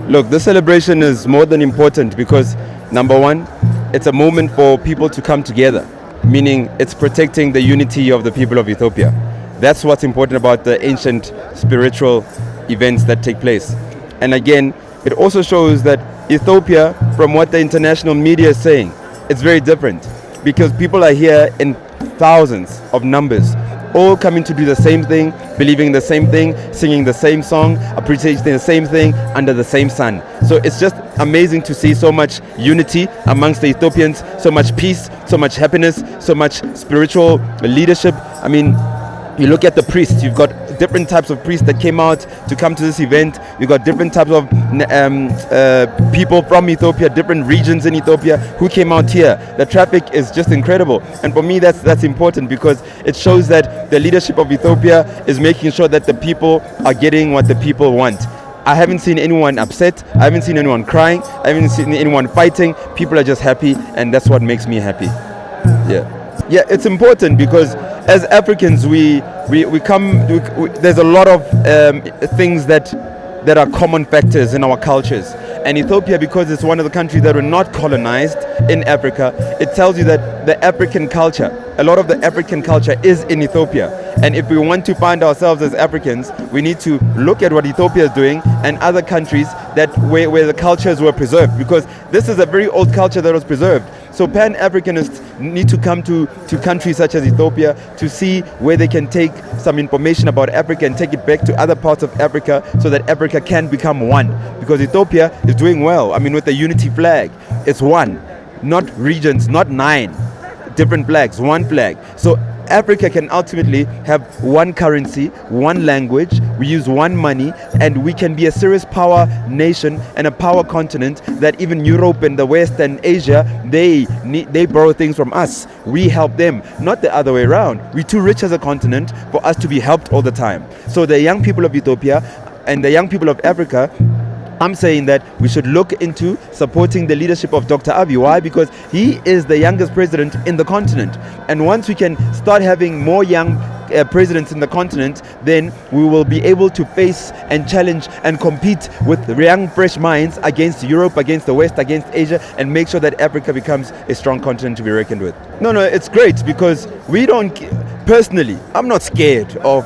Look, this celebration is more than important because, number one, it's a moment for people to come together, meaning it's protecting the unity of the people of Ethiopia. That's what's important about the ancient spiritual events that take place. And again, it also shows that Ethiopia, from what the international media is saying, it's very different because people are here in thousands of numbers, all coming to do the same thing, believing the same thing, singing the same song, appreciating the same thing under the same sun. So it's just amazing to see so much unity amongst the Ethiopians, so much peace, so much happiness, so much spiritual leadership. I mean, you look at the priests, you've got different types of priests that came out to come to this event. You've got different types of people from Ethiopia, different regions in Ethiopia who came out here. The traffic is just incredible. And for me, that's important because it shows that the leadership of Ethiopia is making sure that the people are getting what the people want. I haven't seen anyone upset. I haven't seen anyone crying. I haven't seen anyone fighting. People are just happy, and that's what makes me happy. Yeah, it's important because as Africans, we come. There's a lot of things that are common factors in our cultures. And Ethiopia, because it's one of the countries that were not colonized in Africa, it tells you that the African culture, a lot of the African culture is in Ethiopia. And if we want to find ourselves as Africans, we need to look at what Ethiopia is doing and other countries that where the cultures were preserved, because this is a very old culture that was preserved. So Pan-Africanists need to come to countries such as Ethiopia to see where they can take some information about Africa and take it back to other parts of Africa so that Africa can become one. Because Ethiopia is doing well. I mean, with the unity flag, it's one, not regions, not 9 different flags, one flag. So Africa can ultimately have one currency, one language, we use one money, and we can be a serious power nation and a power continent that even Europe and the West and Asia, they borrow things from us. We help them, not the other way around. We're too rich as a continent for us to be helped all the time. So the young people of Ethiopia and the young people of Africa, I'm saying that we should look into supporting the leadership of Dr. Abiy. Why? Because he is the youngest president in the continent. And once we can start having more young presidents in the continent, then we will be able to face and challenge and compete with young, fresh minds against Europe, against the West, against Asia, and make sure that Africa becomes a strong continent to be reckoned with. No, it's great because we don't... Personally, I'm not scared of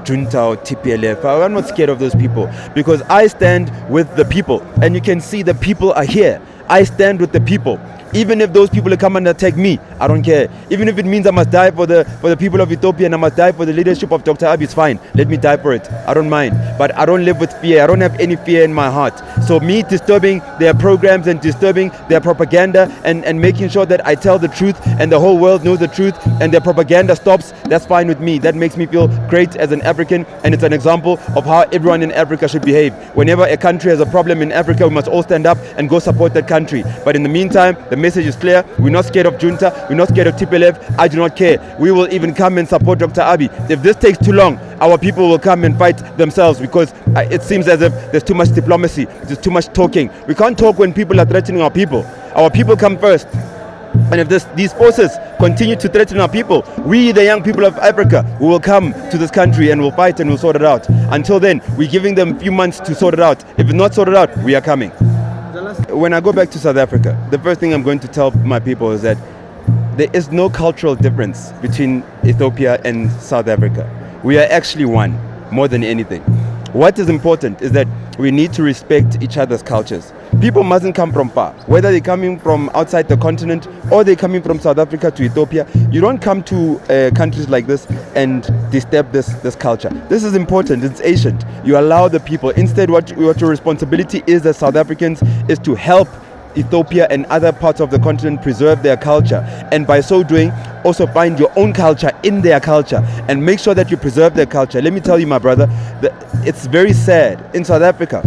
junta or TPLF. I'm not scared of those people because I stand with the people, and you can see the people are here. I stand with the people. Even if those people come and attack me, I don't care. Even if it means I must die for the people of Ethiopia and I must die for the leadership of Dr. Abiy, it's fine. Let me die for it. I don't mind. But I don't live with fear. I don't have any fear in my heart. So me disturbing their programs and disturbing their propaganda and making sure that I tell the truth and the whole world knows the truth and their propaganda stops, that's fine with me. That makes me feel great as an African, and it's an example of how everyone in Africa should behave. Whenever a country has a problem in Africa, we must all stand up and go support that country. But in the meantime, the message is clear. We're not scared of junta. We're not scared of TPLF. I do not care. We will even come and support Dr. Abiy. If this takes too long, our people will come and fight themselves because it seems as if there's too much diplomacy. There's too much talking. We can't talk when people are threatening our people. Our people come first. And if these forces continue to threaten our people, we, the young people of Africa, we will come to this country and we'll fight and we'll sort it out. Until then, we're giving them a few months to sort it out. If it's not sorted out, we are coming. When I go back to South Africa, the first thing I'm going to tell my people is that there is no cultural difference between Ethiopia and South Africa. We are actually one, more than anything. What is important is that we need to respect each other's cultures. People mustn't come from far. Whether they're coming from outside the continent or they're coming from South Africa to Ethiopia, you don't come to countries like this and disturb this culture. This is important. It's ancient. You allow the people. Instead, what your responsibility is as South Africans is to help Ethiopia and other parts of the continent preserve their culture, and by so doing also find your own culture in their culture and make sure that you preserve their culture. Let me tell you, my brother, that it's very sad in South Africa.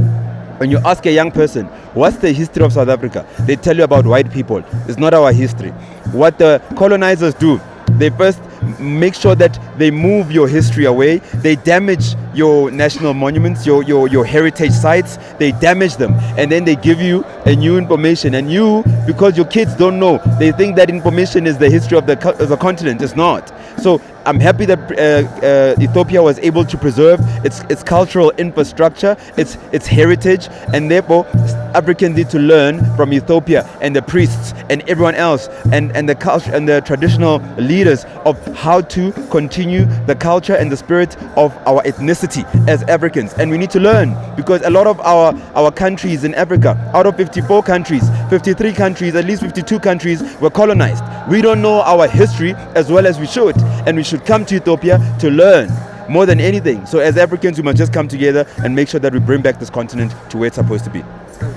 When you ask a young person, what's the history of South Africa? They tell you about white people. It's not our history. What the colonizers do, they first make sure that they move your history away. They damage your national monuments, your heritage sites. They damage them, and then they give you a new information. And you, because your kids don't know, they think that information is the history of the continent. It's not. So I'm happy that Ethiopia was able to preserve its cultural infrastructure, its heritage, and therefore Africans need to learn from Ethiopia and the priests and everyone else and the culture and the traditional leaders of how to continue the culture and the spirit of our ethnicity as Africans. And we need to learn, because a lot of our countries in Africa, out of 54 countries, 53 countries, at least 52 countries were colonized. We don't know our history as well as we should, and we should come to Ethiopia to learn more than anything. So as Africans, we must just come together and make sure that we bring back this continent to where it's supposed to be.